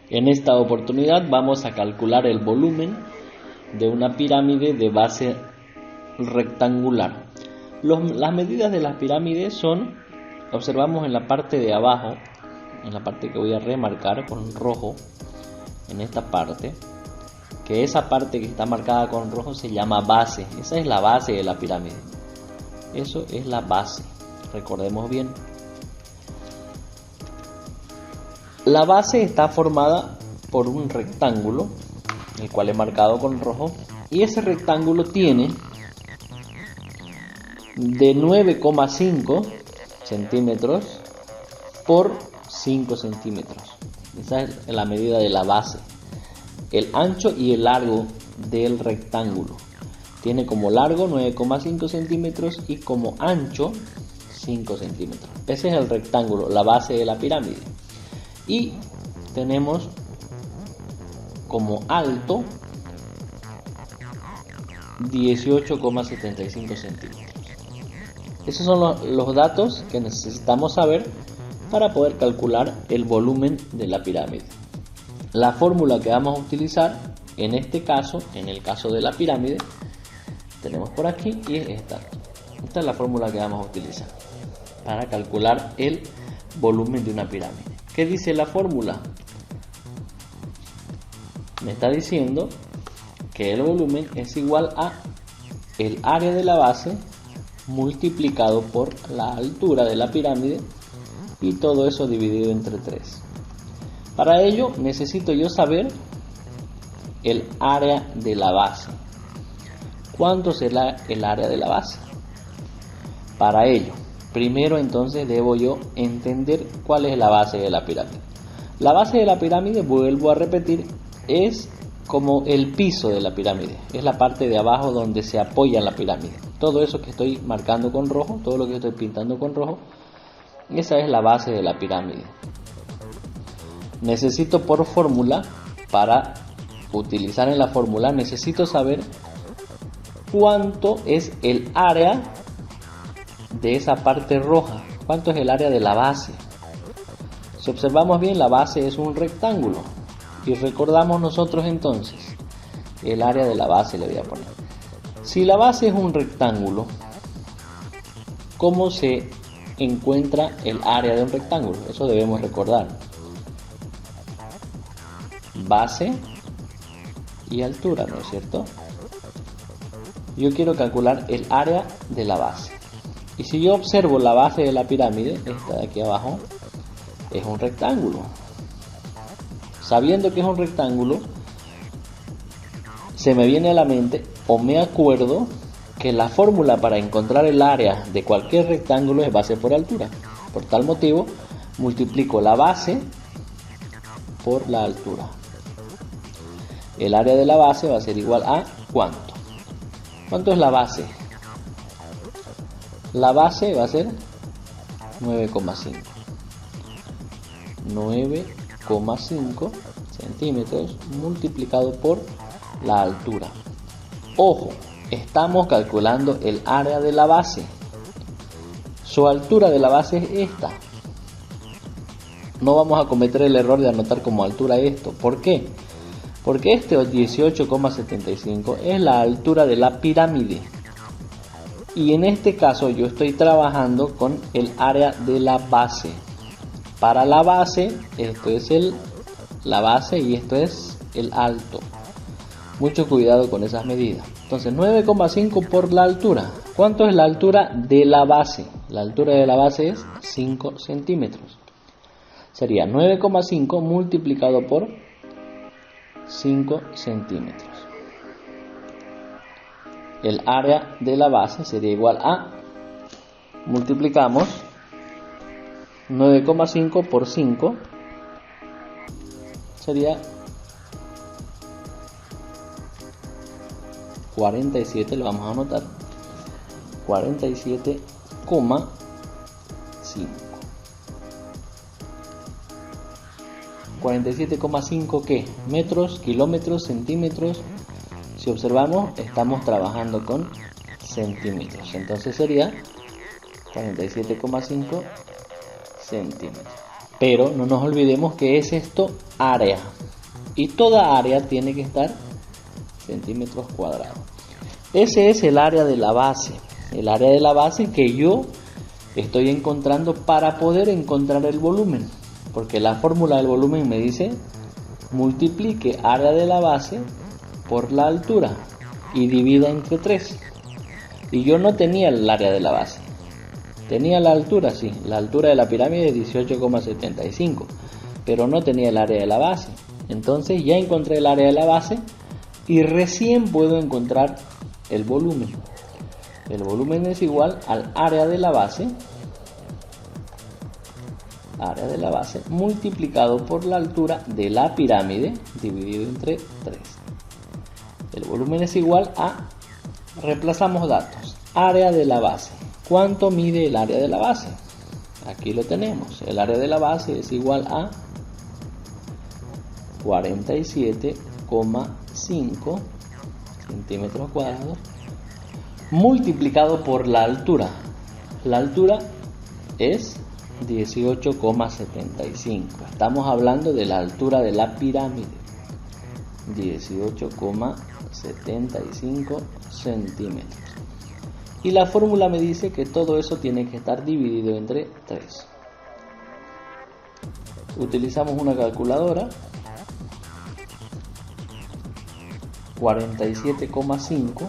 En esta oportunidad vamos a calcular el volumen de una pirámide de base rectangular. Las medidas de las pirámides son, observamos en la parte de abajo, en la parte que voy a remarcar con rojo, en esta parte, que esa parte que está marcada con rojo se llama base. Esa es la base de la pirámide. Eso es la base, recordemos bien. La base está formada por un rectángulo, el cual he marcado con rojo, y ese rectángulo tiene de 9,5 centímetros por 5 centímetros. Esa es la medida de la base. El ancho y el largo del rectángulo tiene como largo 9,5 centímetros y como ancho 5 centímetros. Ese es el rectángulo, la base de la pirámide. Y tenemos como alto 18,75 centímetros. Esos son los datos que necesitamos saber para poder calcular el volumen de la pirámide. La fórmula que vamos a utilizar en este caso, en el caso de la pirámide, tenemos por aquí y es esta. Esta es la fórmula que vamos a utilizar para calcular el volumen de una pirámide. ¿Qué dice la fórmula? Me está diciendo que el volumen es igual a el área de la base multiplicado por la altura de la pirámide y todo eso dividido entre 3. Para ello necesito yo saber el área de la base. ¿Cuánto será el área de la base? Para ello, primero entonces debo yo entender cuál es la base de la pirámide. La base de la pirámide, vuelvo a repetir, es como el piso de la pirámide. Es la parte de abajo donde se apoya la pirámide. Todo eso que estoy marcando con rojo, todo lo que estoy pintando con rojo, esa es la base de la pirámide. Necesito por fórmula, para utilizar en la fórmula, necesito saber cuánto es el área de esa parte roja. ¿Cuánto es el área de la base? Si observamos bien, la base es un rectángulo. Y recordamos nosotros entonces, el área de la base le voy a poner. Si la base es un rectángulo, ¿cómo se encuentra el área de un rectángulo? Eso debemos recordar. Base y altura, ¿no es cierto? Yo quiero calcular el área de la base. Y si yo observo la base de la pirámide, esta de aquí abajo, es un rectángulo. Sabiendo que es un rectángulo, se me viene a la mente o me acuerdo que la fórmula para encontrar el área de cualquier rectángulo es base por altura. Por tal motivo, multiplico la base por la altura. El área de la base va a ser igual a ¿cuánto? ¿Cuánto es la base? La base va a ser 9,5. 9,5 centímetros multiplicado por la altura. Ojo, estamos calculando el área de la base. Su altura de la base es esta. No vamos a cometer el error de anotar como altura esto. ¿Por qué? Porque este 18,75 es la altura de la pirámide. Y en este caso yo estoy trabajando con el área de la base. Para la base, esto es la base y esto es el alto. Mucho cuidado con esas medidas. Entonces 9,5 por la altura. ¿Cuánto es la altura de la base? La altura de la base es 5 centímetros. Sería 9,5 multiplicado por 5 centímetros. El área de la base sería igual a, multiplicamos 9,5 por 5, sería 47, lo vamos a anotar, 47,5. 47,5 ¿qué? Metros, kilómetros, centímetros. Si observamos, estamos trabajando con centímetros. Entonces sería 47,5 centímetros. Pero no nos olvidemos que es esto área. y toda área tiene que estar centímetros cuadrados. Ese es el área de la base, que yo estoy encontrando para poder encontrar el volumen, porque la fórmula del volumen me dice multiplique área de la base por la altura y divida entre 3. Y yo no tenía el área de la base, tenía la altura, sí, la altura de la pirámide es 18,75, pero no tenía el área de la base. Entonces ya encontré el área de la base y recién puedo encontrar el volumen. El volumen es igual al área de la base multiplicado por la altura de la pirámide dividido entre 3. El volumen es igual a, reemplazamos datos, área de la base. ¿Cuánto mide el área de la base? Aquí lo tenemos. El área de la base es igual a 47,5 centímetros cuadrados multiplicado por la altura. La altura es 18,75. Estamos hablando de la altura de la pirámide. 18,75 centímetros. Y la fórmula me dice que todo eso tiene que estar dividido entre 3. Utilizamos una calculadora. 47,5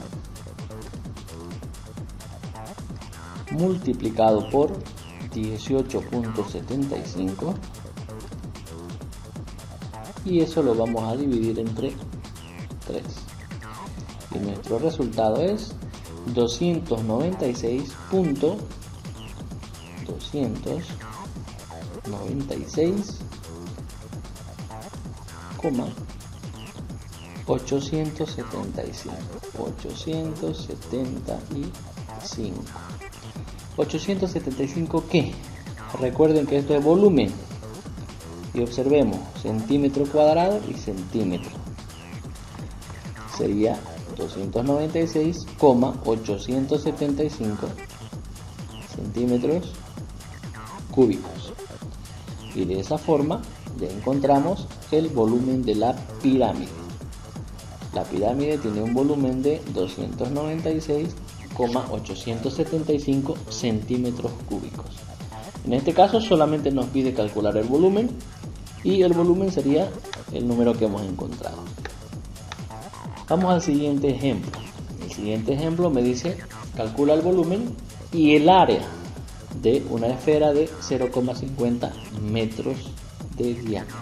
multiplicado por 18,75 y eso lo vamos a dividir entre 3 y nuestro resultado es 875 ¿qué? Recuerden que esto es volumen y observemos centímetro cuadrado y centímetro, sería 296,875 centímetros cúbicos, y de esa forma ya encontramos el volumen de la pirámide. La pirámide tiene un volumen de 296,875 centímetros cúbicos. En este caso solamente nos pide calcular el volumen y el volumen sería el número que hemos encontrado. Vamos al siguiente ejemplo. El siguiente ejemplo me dice calcula el volumen y el área de una esfera de 0,50 metros de diámetro.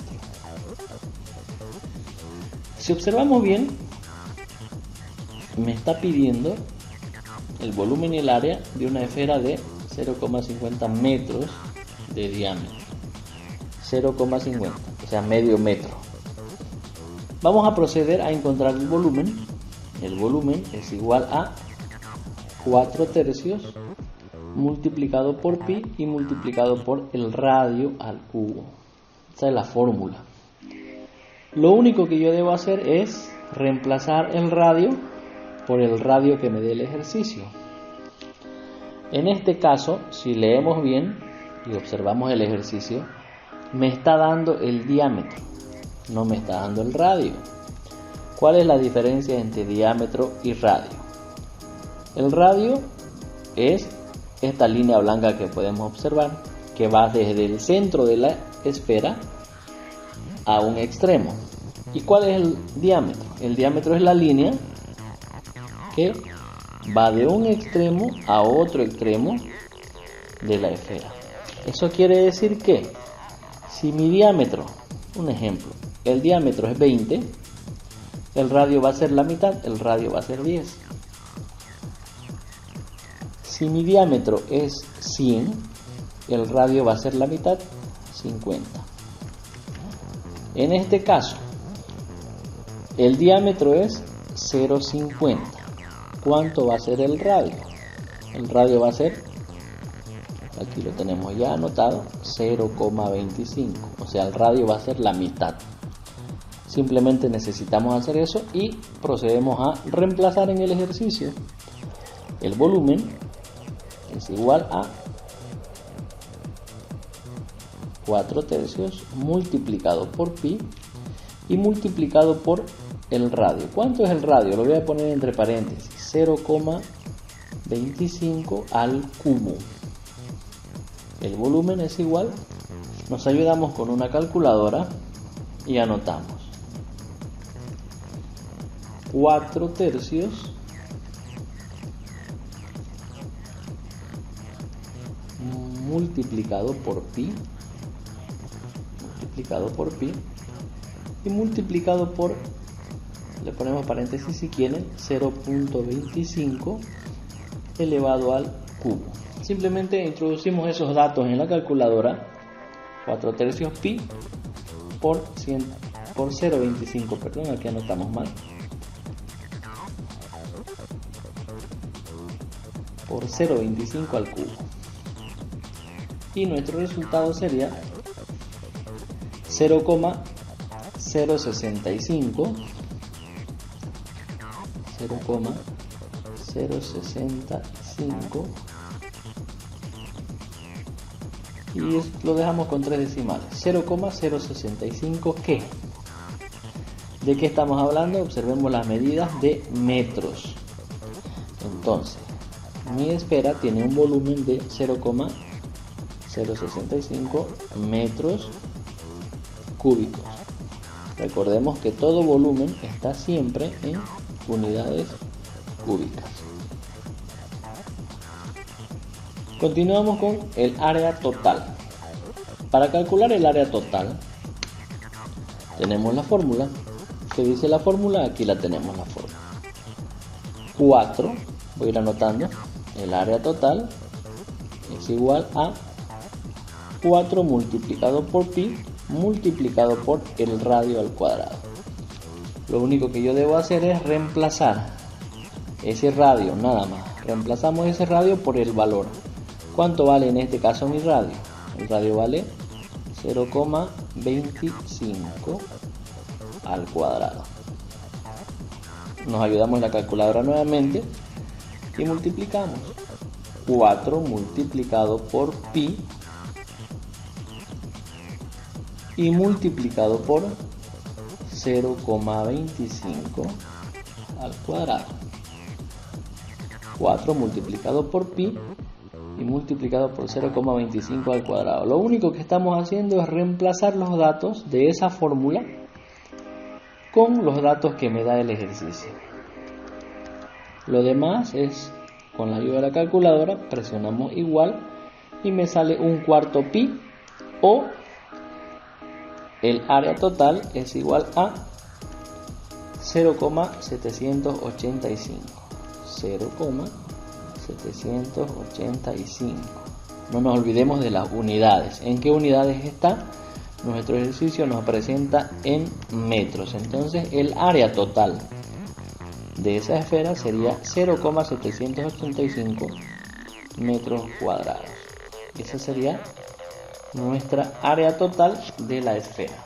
Si observamos bien, me está pidiendo el volumen y el área de una esfera de 0,50 metros de diámetro. 0,50, o sea, medio metro. Vamos a proceder a encontrar el volumen. El volumen es igual a 4/3 multiplicado por pi y multiplicado por el radio al cubo. Esa es la fórmula. Lo único que yo debo hacer es reemplazar el radio por el radio que me dé el ejercicio. En este caso, si leemos bien y observamos el ejercicio, me está dando el diámetro, no me está dando el radio. ¿Cuál es la diferencia entre diámetro y radio? El radio es esta línea blanca que podemos observar, que va desde el centro de la esfera a un extremo. ¿Y cuál es el diámetro? El diámetro es la línea que va de un extremo a otro extremo de la esfera. Eso quiere decir que si mi diámetro, un ejemplo, el diámetro es 20, el radio va a ser la mitad, el radio va a ser 10. Si mi diámetro es 100, el radio va a ser la mitad, 50. En este caso, el diámetro es 0,50. ¿Cuánto va a ser el radio? El radio va a ser, aquí lo tenemos ya anotado, 0,25. O sea, el radio va a ser la mitad. Simplemente necesitamos hacer eso y procedemos a reemplazar en el ejercicio. El volumen es igual a 4/3 multiplicado por pi y multiplicado por el radio. ¿Cuánto es el radio? Lo voy a poner entre paréntesis, 0,25 al cubo. El volumen es igual, nos ayudamos con una calculadora y anotamos 4/3 multiplicado por pi y multiplicado por, le ponemos paréntesis si quieren, 0,25 elevado al cubo. Simplemente introducimos esos datos en la calculadora, 4/3 pi por 0,25, perdón, aquí anotamos mal, por 0,25 al cubo. Y nuestro resultado sería 0,065 y lo dejamos con 3 decimales. 0,065 ¿qué? ¿De qué estamos hablando? Observemos las medidas de metros. Entonces, mi esfera tiene un volumen de 0,065 metros cúbicos. Recordemos que todo volumen está siempre en unidades cúbicas. Continuamos con el área total. Para calcular el área total tenemos la fórmula. ¿Qué dice la fórmula? Aquí la tenemos la fórmula. 4, voy a ir anotando, el área total es igual a 4 multiplicado por pi multiplicado por el radio al cuadrado. Lo único que yo debo hacer es reemplazar ese radio, nada más. Reemplazamos ese radio por el valor. ¿Cuánto vale en este caso mi radio? El radio vale 0,25 al cuadrado. Nos ayudamos en la calculadora nuevamente y multiplicamos. 4 multiplicado por pi y multiplicado por 0,25 al cuadrado. 4 multiplicado por pi y multiplicado por 0,25 al cuadrado. Lo único que estamos haciendo es reemplazar los datos de esa fórmula con los datos que me da el ejercicio. Lo demás es, con la ayuda de la calculadora, presionamos igual y me sale 1/4 pi, o el área total es igual a 0,785. 0,785. No nos olvidemos de las unidades. ¿En qué unidades está? Nuestro ejercicio nos presenta en metros. Entonces el área total de esa esfera sería 0,785 metros cuadrados. Esa sería nuestra área total de la esfera.